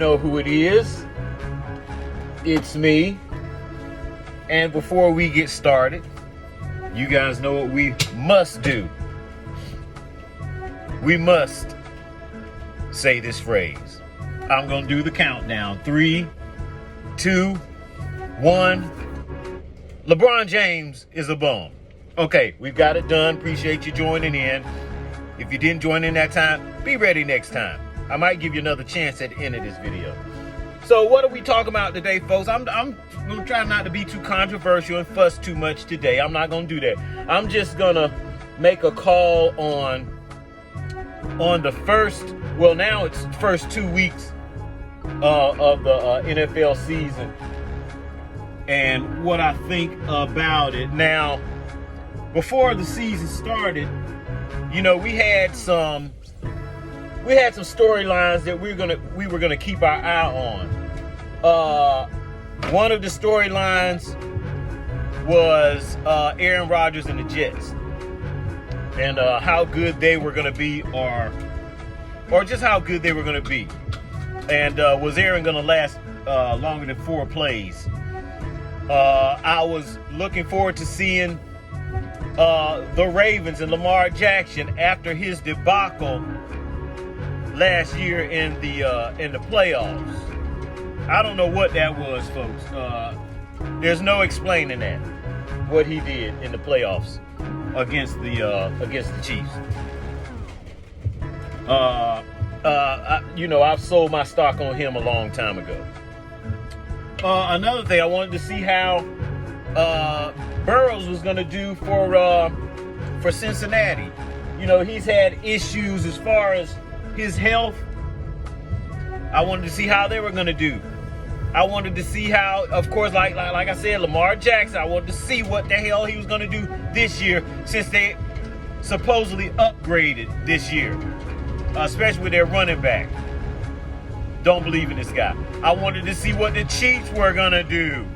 know who it is. It's me. And before we get started, you guys know what we must do. We must say this phrase. I'm going to do the countdown. 3, 2, 1. LeBron James is a bum. Okay, we've got it done. Appreciate you joining in. If you didn't join in that time, be ready next time. I might give you another chance at the end of this video. So what are we talking about today, folks? I'm going to try not to be too controversial and fuss too much today. I'm not going to do that. I'm just going to make a call on the first, well, now it's first 2 weeks of the NFL season and what I think about it. Now, before the season started, you know, we had some storylines that we were gonna keep our eye on. One of the storylines was Aaron Rodgers and the Jets, and how good they were gonna be, or just how good they were gonna be, and was Aaron gonna last longer than 4 plays? I was looking forward to seeing the Ravens and Lamar Jackson after his debacle last year in the playoffs. I don't know what that was, folks. There's no explaining that, what he did in the playoffs against the Chiefs. I've sold my stock on him a long time ago. Another thing, I wanted to see how Burrows was going to do for Cincinnati. You know, he's had issues as far as his health. I wanted to see how they were going to do. I wanted to see how, of course, like I said, Lamar Jackson, I wanted to see what the hell he was going to do this year, since they supposedly upgraded this year, especially with their running back. Don't believe in this guy. I wanted to see what the Chiefs were going to do,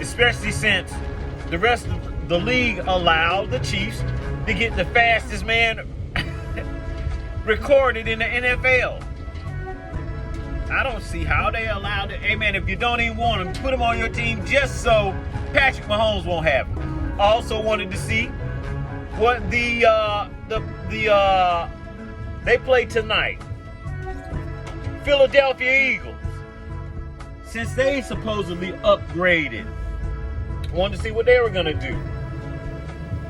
especially since the rest of the league allowed the Chiefs to get the fastest man recorded in the NFL. I don't see how they allowed it. Hey, man, if you don't even want him, put him on your team just so Patrick Mahomes won't have him. Also wanted to see what they play tonight. Philadelphia Eagles. Since they supposedly upgraded, wanted to see what they were going to do.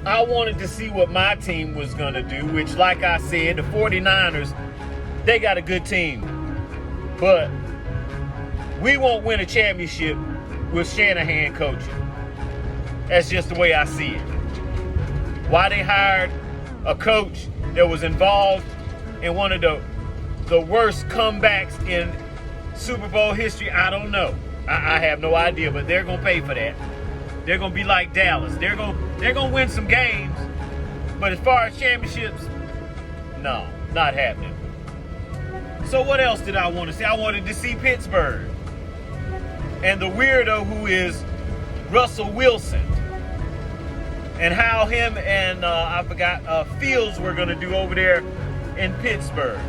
I wanted to see what my team was going to do, which, like I said, the 49ers, they got a good team. But we won't win a championship with Shanahan coaching. That's just the way I see it. Why they hired a coach that was involved in one of the worst comebacks in Super Bowl history, I don't know. I have no idea, but they're going to pay for that. They're going to be like Dallas. They're going to win some games, but as far as championships, no, not happening. So what else did I want to see? I wanted to see Pittsburgh and the weirdo who is Russell Wilson, and how him and Fields were going to do over there in Pittsburgh.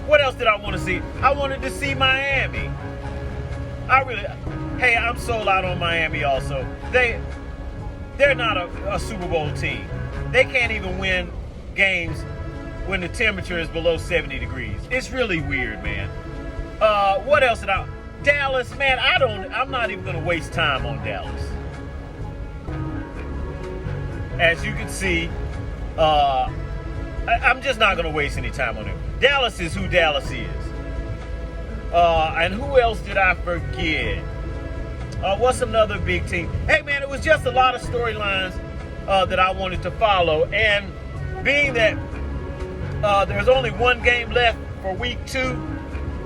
What else did I want to see? I wanted to see Miami. I'm sold out on Miami also. They're not a Super Bowl team. They can't even win games when the temperature is below 70 degrees. It's really weird, man. What else did Dallas, man, I'm not even going to waste time on Dallas. As you can see, I'm just not going to waste any time on them. Dallas is who Dallas is. And who else did I forget? What's another big team? Hey, man, it was just a lot of storylines that I wanted to follow. And being that there's only one game left for week 2,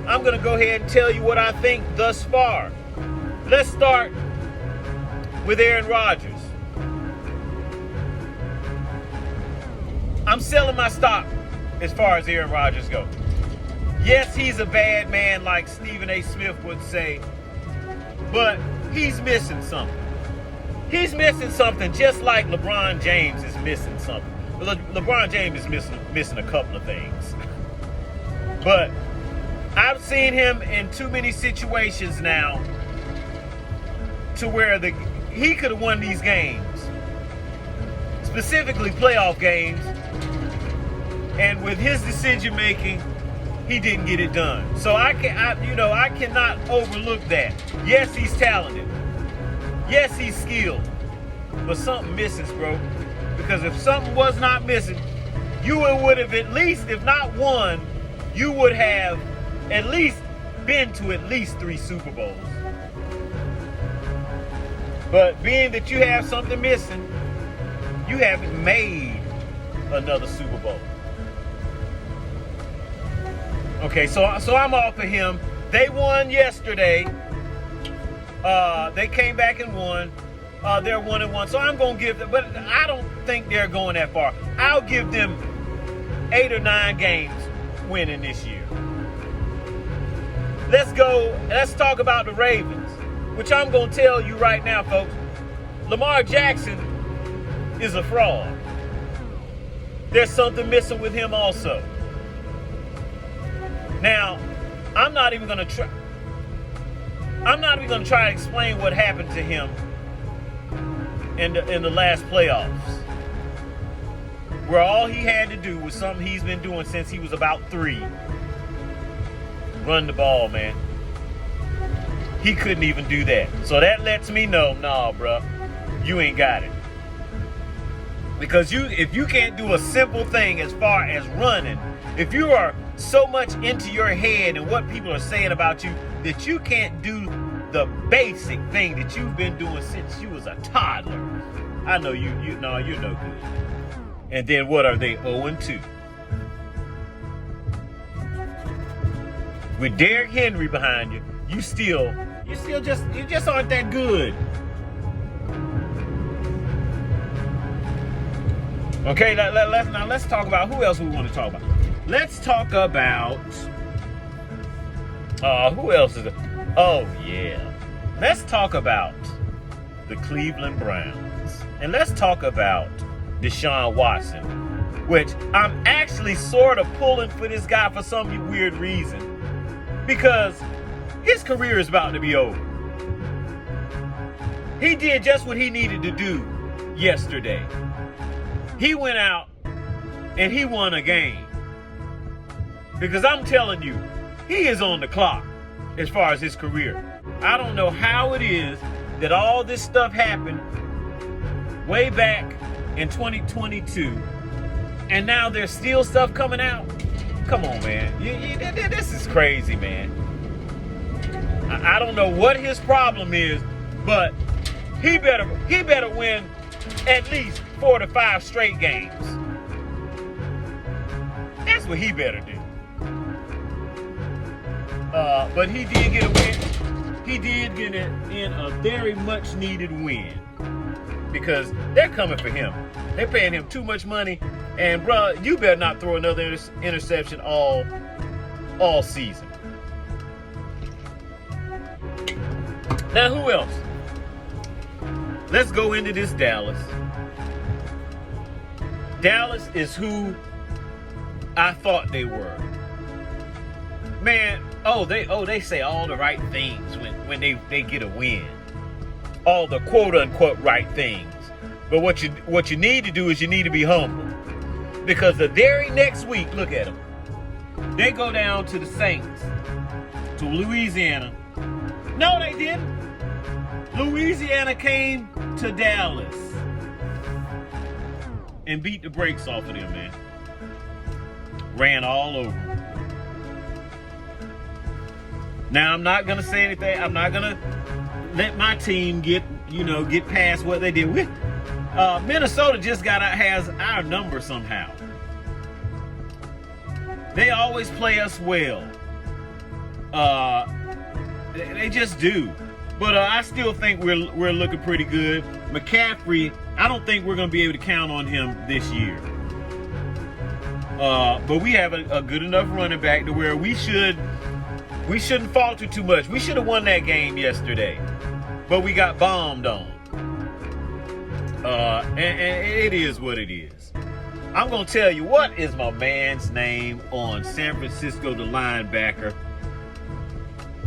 I'm going to go ahead and tell you what I think thus far. Let's start with Aaron Rodgers. I'm selling my stock as far as Aaron Rodgers goes. Yes, he's a bad man, like Stephen A. Smith would say, but he's missing something. He's missing something just like LeBron James is missing something. LeBron James is missing a couple of things. But I've seen him in too many situations now to where he could have won these games, specifically playoff games, and with his decision making, he didn't get it done. So I cannot overlook that. Yes, he's talented. Yes, he's skilled, but something misses, bro. Because if something was not missing, you would have at least, if not won, you would have at least been to at least 3 Super Bowls. But being that you have something missing, you haven't made another Super Bowl. Okay, so I'm off of him. They won yesterday. They came back and won. They're 1-1. So I'm going to give them, but I don't think they're going that far. I'll give them 8 or 9 games winning this year. Let's talk about the Ravens, which I'm going to tell you right now, folks. Lamar Jackson is a fraud. There's something missing with him also. Now, I'm not even going to try to explain what happened to him in the last playoffs, where all he had to do was something he's been doing since he was about 3. Run the ball, man. He couldn't even do that. So that lets me know, nah, bro, you ain't got it. Because if you can't do a simple thing as far as running, if you are so much into your head and what people are saying about you that you can't do the basic thing that you've been doing since you was a toddler, I know you're no good. And then what are they, 0-2? With Derrick Henry behind you, you just aren't that good. Okay, let's talk about who else we want to talk about. Let's talk about who else is it? Oh yeah. Let's talk about the Cleveland Browns. And let's talk about Deshaun Watson, which I'm actually sort of pulling for this guy for some weird reason. Because his career is about to be over. He did just what he needed to do yesterday. He went out and he won a game. Because I'm telling you, he is on the clock as far as his career. I don't know how it is that all this stuff happened way back in 2022, and now there's still stuff coming out. Come on, man. This is crazy, man. I don't know what his problem is, but he better win at least 4 to 5 straight games. That's what he better do. But he did get a win. He did get it in a very much needed win, because they're coming for him. They're paying him too much money, and bro, you better not throw another interception all season. Now, who else? Let's go into this Dallas. Dallas is who I thought they were. Man, they say all the right things when they get a win. All the quote unquote right things. But what you need to do is you need to be humble. Because the very next week, look at them. They go down to the Saints, to Louisiana. No, they didn't. Louisiana came to Dallas and beat the brakes off of them, man. Ran all over them. Now, I'm not going to say anything. I'm not going to let my team get past what they did. Minnesota just has our number somehow. They always play us well. They just do. But I still think we're looking pretty good. McCaffrey, I don't think we're going to be able to count on him this year. But we have a good enough running back to where we shouldn't falter too much. We should have won that game yesterday, but we got bombed on. And it is what it is. I'm going to tell you, what is my man's name on San Francisco, the linebacker?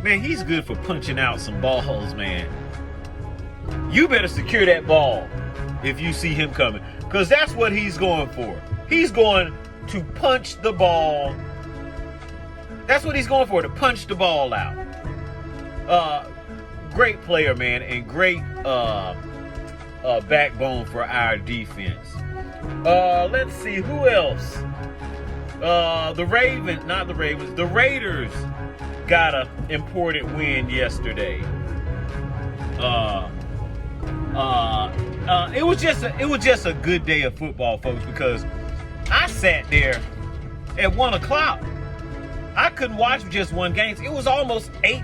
Man, he's good for punching out some balls, man. You better secure that ball if you see him coming, because that's what he's going for. He's going to punch the ball. That's what he's going for, to punch the ball out. Great player, man, and great backbone for our defense. Let's see, who else? The Raiders got an important win yesterday. It was just a good day of football, folks, because I sat there at 1:00. I couldn't watch just one game. It was almost eight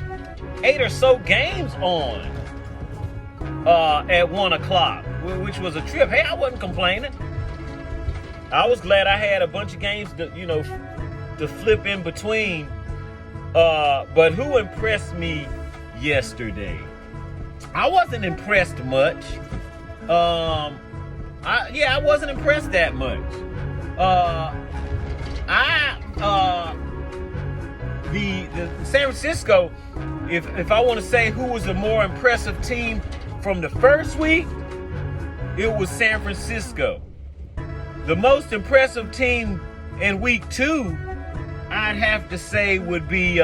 or so games on at 1:00, which was a trip. Hey, I wasn't complaining. I was glad I had a bunch of games to flip in between. But who impressed me yesterday? I wasn't impressed much. I wasn't impressed that much. The San Francisco, if I want to say who was a more impressive team from the first week, it was San Francisco. The most impressive team in week 2, I'd have to say would be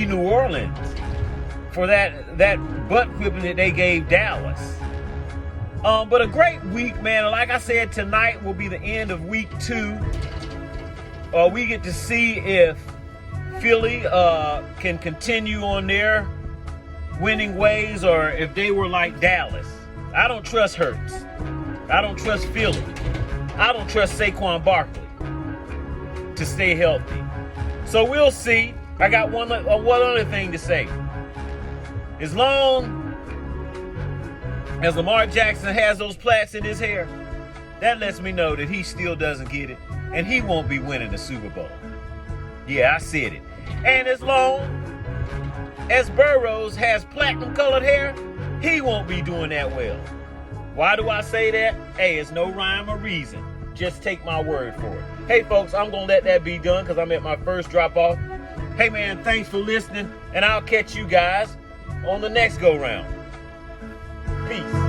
New Orleans for that butt whipping that they gave Dallas. But a great week, man. Like I said, tonight will be the end of week 2. We get to see if Philly can continue on their winning ways, or if they were like Dallas. I don't trust Hurts. I don't trust Philly. I don't trust Saquon Barkley to stay healthy. So we'll see. I got one other thing to say. As long as Lamar Jackson has those plaits in his hair, that lets me know that he still doesn't get it, and he won't be winning the Super Bowl. Yeah, I said it. And as long as Burrows has platinum-colored hair, he won't be doing that well. Why do I say that? Hey, it's no rhyme or reason. Just take my word for it. Hey, folks, I'm going to let that be done because I'm at my first drop-off. Hey, man, thanks for listening, and I'll catch you guys on the next go-round. Peace.